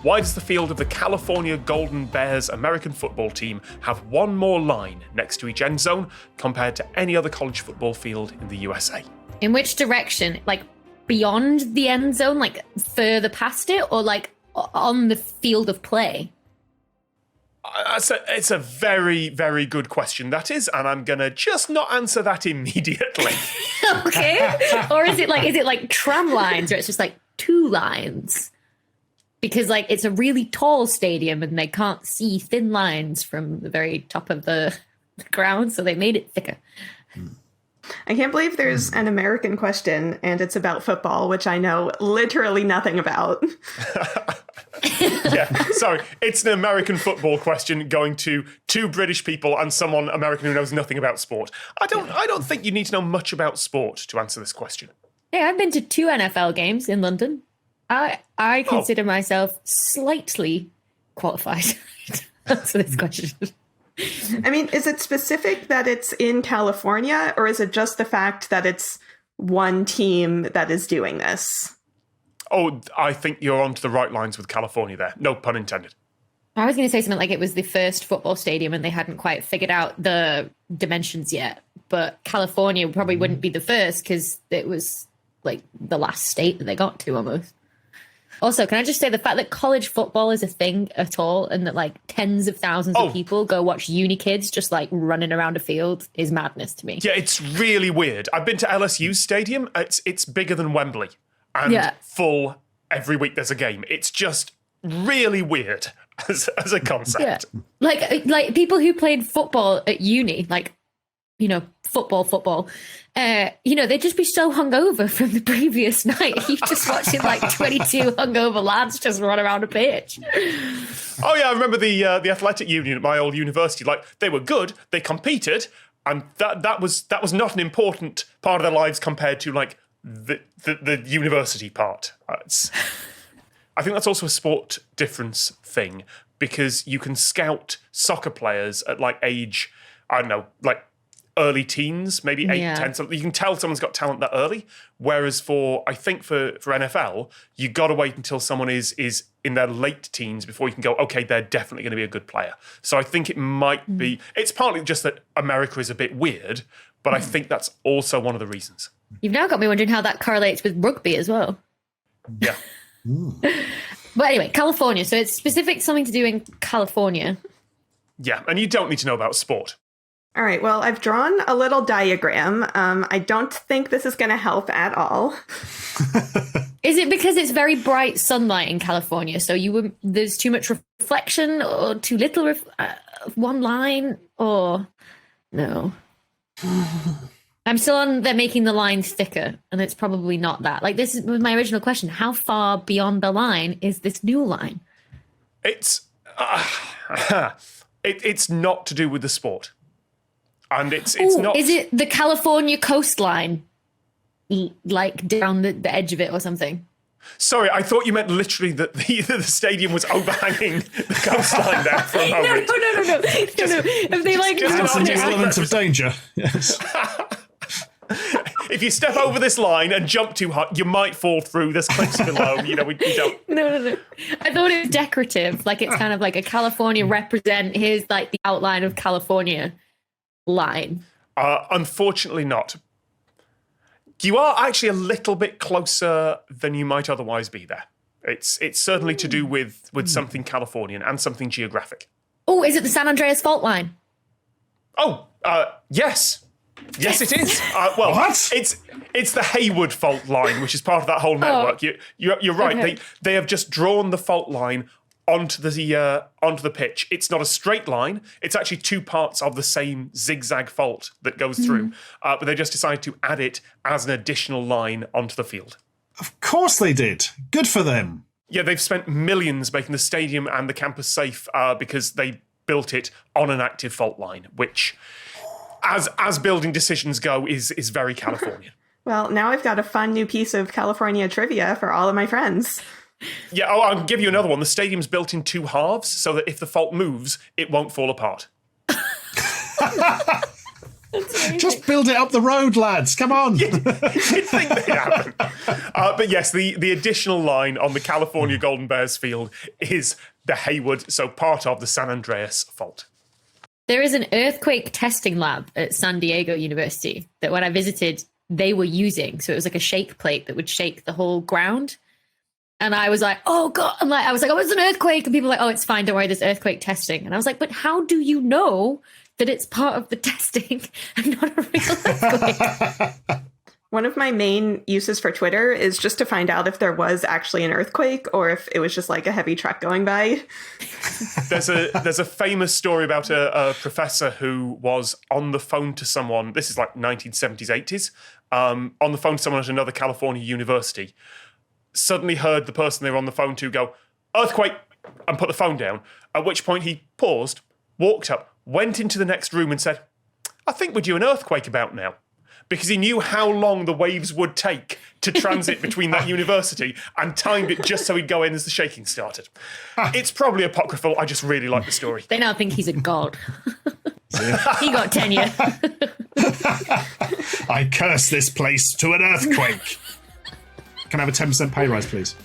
Why does the field of the California Golden Bears American football team have one more line next to each end zone compared to any other college football field in the USA? In which direction? Like beyond the end zone, like further past it, or like on the field of play? It's a very, very good question, that is, and I'm going to just not answer that immediately. Okay. Or is it like tram lines, or it's just like two lines? Because like it's a really tall stadium and they can't see thin lines from the very top of the ground, so they made it thicker. I can't believe there's an American question and it's about football, which I know literally nothing about. Yeah, sorry. It's an American football question going to two British people and someone American who knows nothing about sport. I don't think you need to know much about sport to answer this question. Hey, I've been to 2 NFL games in London. I consider myself slightly qualified to answer this question. I mean, is it specific that it's in California, or is it just the fact that it's one team that is doing this? Oh, I think you're onto the right lines with California there. No pun intended. I was going to say something like it was the first football stadium and they hadn't quite figured out the dimensions yet. But California probably wouldn't be the first because it was like the last state that they got to almost. Also, can I just say the fact that college football is a thing at all and that like tens of thousands of people go watch uni kids just like running around a field is madness to me. Yeah, it's really weird. I've been to LSU's stadium. It's bigger than Wembley and full every week there's a game. It's just really weird as a concept. Yeah. Like people who played football at uni, like, you know, football, they'd just be so hungover from the previous night. You just watching like 22 hungover lads just run around a pitch. Oh yeah, I remember the athletic union at my old university. Like, they were good, they competed, and that was not an important part of their lives compared to like the university part. I think that's also a sport difference thing, because you can scout soccer players at like age, I don't know, like early teens, maybe 8, 10, something. You can tell someone's got talent that early. Whereas for NFL, you got to wait until someone is in their late teens before you can go, okay, they're definitely going to be a good player. So I think it might be, it's partly just that America is a bit weird, but I think that's also one of the reasons. You've now got me wondering how that correlates with rugby as well. Yeah. But anyway, California. So it's specific something to do in California. Yeah, and you don't need to know about sport. All right, well, I've drawn a little diagram. I don't think this is going to help at all. Is it because it's very bright sunlight in California, so there's too much reflection or too little one line, or no? I'm still on they're making the lines thicker, and it's probably not that. Like, this is my original question. How far beyond the line is this new line? It's not to do with the sport. And it's not. Is it the California coastline, like down the edge of it or something? Sorry, I thought you meant literally that the stadium was overhanging the coastline there for a moment. No. If they like, that's the new element of danger. Yes. If you step over this line and jump too high, you might fall through. There's cliffs below. You know, we don't. No. I thought it was decorative. Like, it's kind of like a California represent. Here's like the outline of California line. Unfortunately not. You are actually a little bit closer than you might otherwise be there. It's certainly to do with something Californian and something geographic. Oh, is it the San Andreas fault line? Oh, yes. Yes, it is. Well, what? It's the Hayward fault line, which is part of that whole network. You're right. Okay. They have just drawn the fault line onto the pitch. It's not a straight line. It's actually two parts of the same zigzag fault that goes through. But they just decided to add it as an additional line onto the field. Of course they did. Good for them. Yeah, they've spent millions making the stadium and the campus safe because they built it on an active fault line, which, as building decisions go, is very Californian. Well, now I've got a fun new piece of California trivia for all of my friends. Yeah, I'll give you another one. The stadium's built in two halves so that if the fault moves, it won't fall apart. Just build it up the road, lads. Come on. You'd think they'd happen. But yes, the additional line on the California Golden Bears field is the Hayward, so part of the San Andreas fault. There is an earthquake testing lab at San Diego University that when I visited, they were using. So it was like a shake plate that would shake the whole ground. And I was like, oh, God. I was like, oh, it's an earthquake. And people were like, oh, it's fine. Don't worry, there's earthquake testing. And I was like, but how do you know that it's part of the testing and not a real earthquake? One of my main uses for Twitter is just to find out if there was actually an earthquake or if it was just like a heavy truck going by. There's a famous story about a professor who was on the phone to someone. This is like 1970s, 80s. On the phone to someone at another California university. Suddenly heard the person they were on the phone to go, earthquake, and put the phone down. At which point he paused, walked up, went into the next room and said, I think we're due an earthquake about now. Because he knew how long the waves would take to transit between that university and timed it just so he'd go in as the shaking started. It's probably apocryphal. I just really like the story. They now think he's a god. He got tenure. I curse this place to an earthquake. Can I have a 10% pay rise, please?